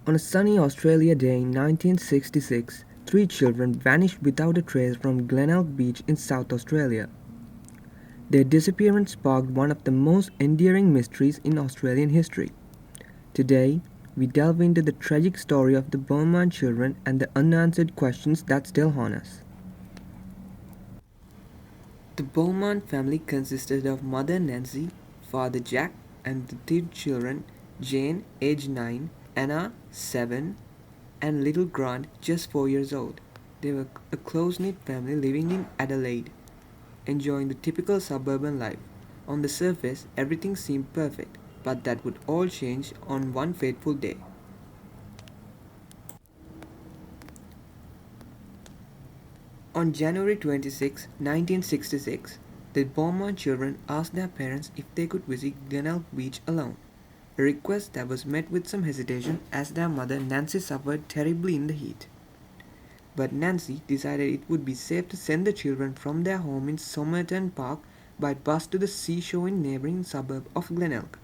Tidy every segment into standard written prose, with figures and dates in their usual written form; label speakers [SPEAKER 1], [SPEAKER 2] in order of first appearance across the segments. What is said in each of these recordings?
[SPEAKER 1] On a sunny Australia day in 1966, three children vanished without a trace from Glenelg Beach in South Australia. Their disappearance sparked one of the most enduring mysteries in Australian history. Today, we delve into the tragic story of the Beaumont children and the unanswered questions that still haunt us. The Beaumont family consisted of mother Nancy, father Jack, and the three children Jane, age 9, Anna, 7, and little Grant, just 4 years old. They were a close knit family living in Adelaide, enjoying the typical suburban life. On the surface, everything seemed perfect, but that would all change on one fateful day. On January 26, 1966, the Beaumont children asked their parents if they could visit Glenelg Beach alone, a request that was met with some hesitation as their mother Nancy suffered terribly in the heat. But Nancy decided it would be safe to send the children from their home in Somerton Park by bus to the seashore in neighbouring suburb of Glenelg.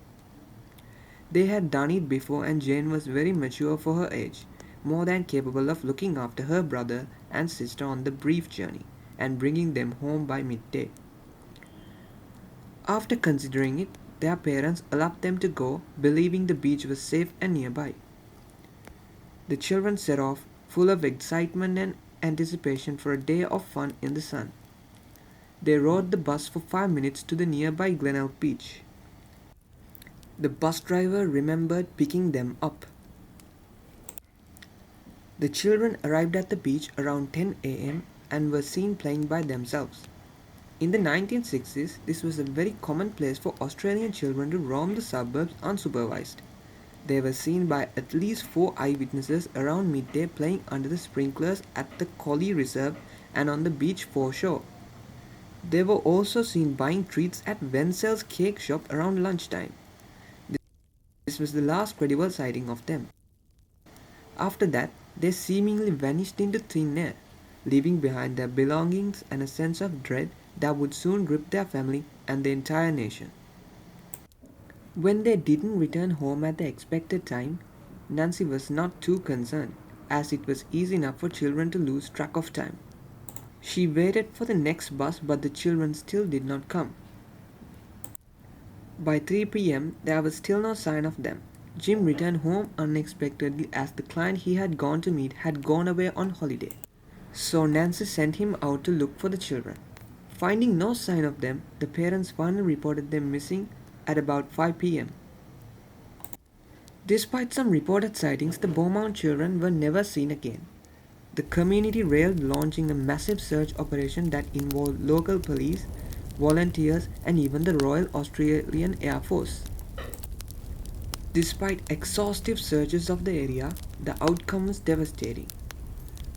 [SPEAKER 1] They had done it before and Jane was very mature for her age, more than capable of looking after her brother and sister on the brief journey and bringing them home by midday. After considering it, their parents allowed them to go, believing the beach was safe and nearby. The children set off, full of excitement and anticipation for a day of fun in the sun. They rode the bus for 5 minutes to the nearby Glenelg beach. The bus driver remembered picking them up. The children arrived at the beach around 10 a.m. and were seen playing by themselves. In the 1960s, this was a very common place for Australian children to roam the suburbs unsupervised. They were seen by at least 4 eyewitnesses around midday playing under the sprinklers at the Collie Reserve and on the beach foreshore. They were also seen buying treats at Wenzel's cake shop around lunchtime. This was the last credible sighting of them. After that, they seemingly vanished into thin air, leaving behind their belongings and a sense of dread that would soon grip their family and the entire nation. When they didn't return home at the expected time, Nancy was not too concerned, as it was easy enough for children to lose track of time. She waited for the next bus, but the children still did not come. By 3 p.m., there was still no sign of them. Jim returned home unexpectedly as the client he had gone to meet had gone away on holiday. So Nancy sent him out to look for the children. Finding no sign of them, the parents finally reported them missing at about 5 p.m. Despite some reported sightings, the Beaumont children were never seen again. The community railed, launching a massive search operation that involved local police, volunteers, and even the Royal Australian Air Force. Despite exhaustive searches of the area, the outcome was devastating.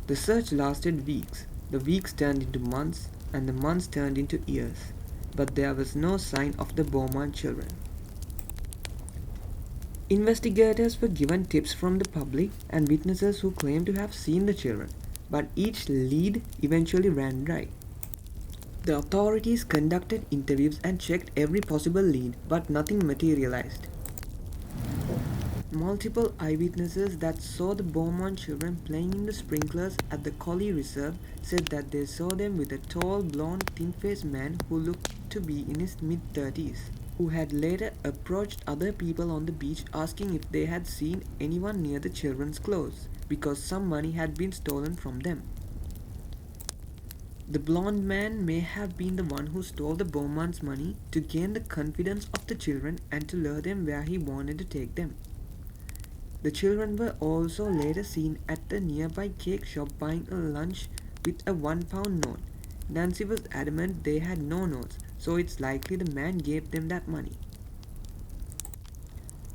[SPEAKER 1] The search lasted weeks, the weeks turned into months, and the months turned into years, but there was no sign of the Beaumont children. Investigators were given tips from the public and witnesses who claimed to have seen the children, but each lead eventually ran dry. The authorities conducted interviews and checked every possible lead, but nothing materialized. Multiple eyewitnesses that saw the Beaumont children playing in the sprinklers at the Collie Reserve said that they saw them with a tall, blonde, thin-faced man who looked to be in his mid-30s, who had later approached other people on the beach asking if they had seen anyone near the children's clothes, because some money had been stolen from them. The blonde man may have been the one who stole the Beaumont's money to gain the confidence of the children and to lure them where he wanted to take them. The children were also later seen at the nearby cake shop buying a lunch with a £1 note. Nancy was adamant they had no notes, so it's likely the man gave them that money.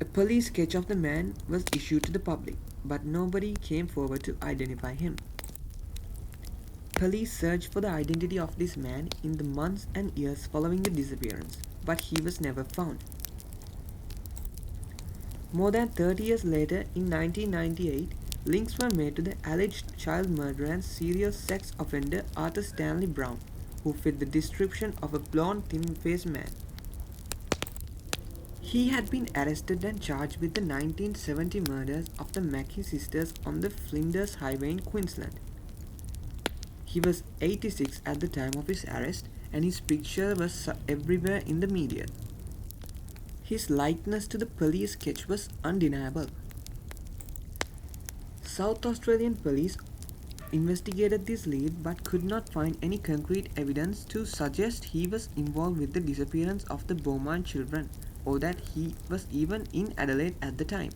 [SPEAKER 1] A police sketch of the man was issued to the public, but nobody came forward to identify him. Police searched for the identity of this man in the months and years following the disappearance, but he was never found. More than 30 years later, in 1998, links were made to the alleged child murderer and serial sex offender Arthur Stanley Brown, who fit the description of a blonde, thin-faced man. He had been arrested and charged with the 1970 murders of the Mackey sisters on the Flinders Highway in Queensland. He was 86 at the time of his arrest, and his picture was everywhere in the media. His likeness to the police sketch was undeniable. South Australian police investigated this lead but could not find any concrete evidence to suggest he was involved with the disappearance of the Beaumont children or that he was even in Adelaide at the time.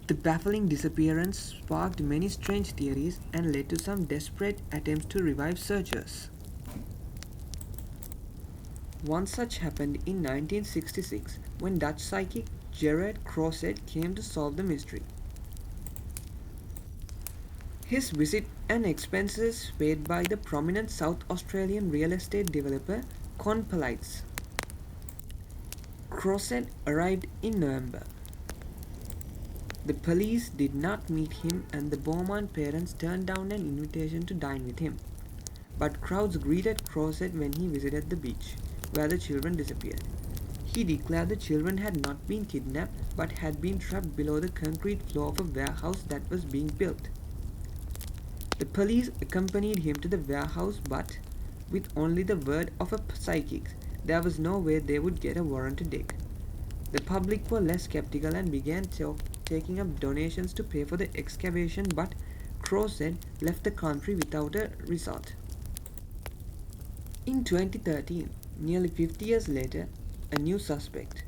[SPEAKER 1] The baffling disappearance sparked many strange theories and led to some desperate attempts to revive searchers. One such happened in 1966 when Dutch psychic Gerard Crozet came to solve the mystery. His visit and expenses paid by the prominent South Australian real estate developer Con Polites. Crozet arrived in November. The police did not meet him and the Beaumont parents turned down an invitation to dine with him. But crowds greeted Crozet when he visited the beach, where the children disappeared. He declared the children had not been kidnapped but had been trapped below the concrete floor of a warehouse that was being built. The police accompanied him to the warehouse, but with only the word of a psychic, there was no way they would get a warrant to dig. The public were less skeptical and began taking up donations to pay for the excavation, but Crozet left the country without a result. In 2013, nearly 50 years later, a new suspect.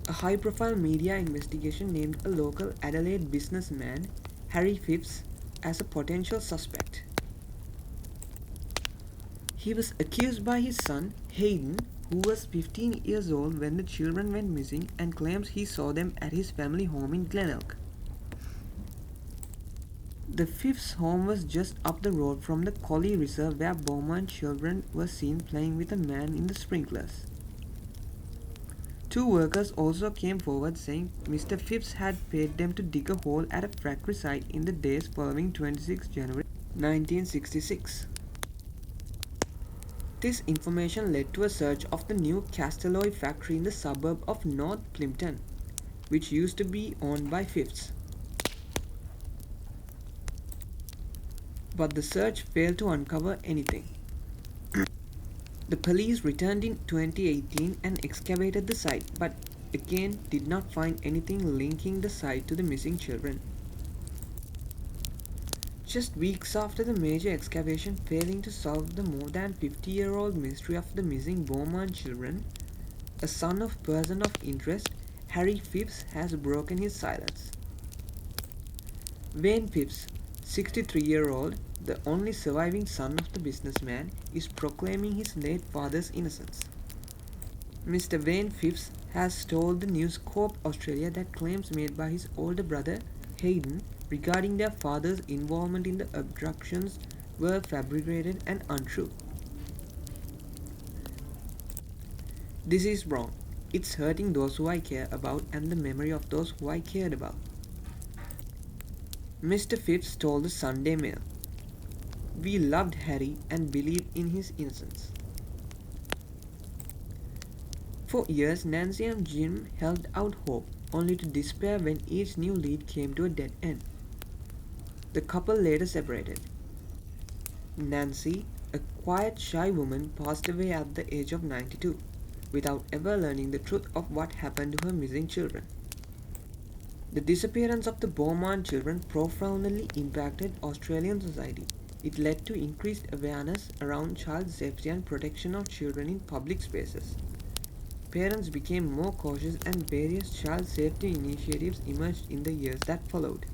[SPEAKER 1] A high-profile media investigation named a local Adelaide businessman, Harry Phipps, as a potential suspect. He was accused by his son, Hayden, who was 15 years old when the children went missing, and claims he saw them at his family home in Glenelg. The Phipps home was just up the road from the Collie Reserve where Beaumont children were seen playing with a man in the sprinklers. Two workers also came forward saying Mr. Phipps had paid them to dig a hole at a factory site in the days following 26 January 1966. This information led to a search of the new Castelloy factory in the suburb of North Plympton, which used to be owned by Phipps. But the search failed to uncover anything. The police returned in 2018 and excavated the site, but again did not find anything linking the site to the missing children. Just weeks after the major excavation failing to solve the more than 50-year-old mystery of the missing Beaumont children, a son of person of interest, Harry Phipps, has broken his silence. Wayne Phipps, 63-year-old, the only surviving son of the businessman, is proclaiming his late father's innocence. Mr. Wayne Phipps has told the News Corp Australia that claims made by his older brother, Hayden, regarding their father's involvement in the abductions were fabricated and untrue. This is wrong. It's hurting those who I care about and the memory of those who I cared about. Mr. Phipps told the Sunday Mail, "We loved Harry and believed in his innocence." For years, Nancy and Jim held out hope, only to despair when each new lead came to a dead end. The couple later separated. Nancy, a quiet, shy woman, passed away at the age of 92, without ever learning the truth of what happened to her missing children. The disappearance of the Beaumont children profoundly impacted Australian society. It led to increased awareness around child safety and protection of children in public spaces. Parents became more cautious and various child safety initiatives emerged in the years that followed.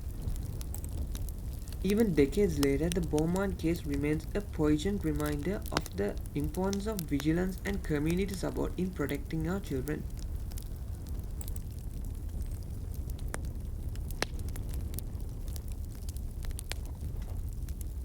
[SPEAKER 1] Even decades later, the Beaumont case remains a poignant reminder of the importance of vigilance and community support in protecting our children.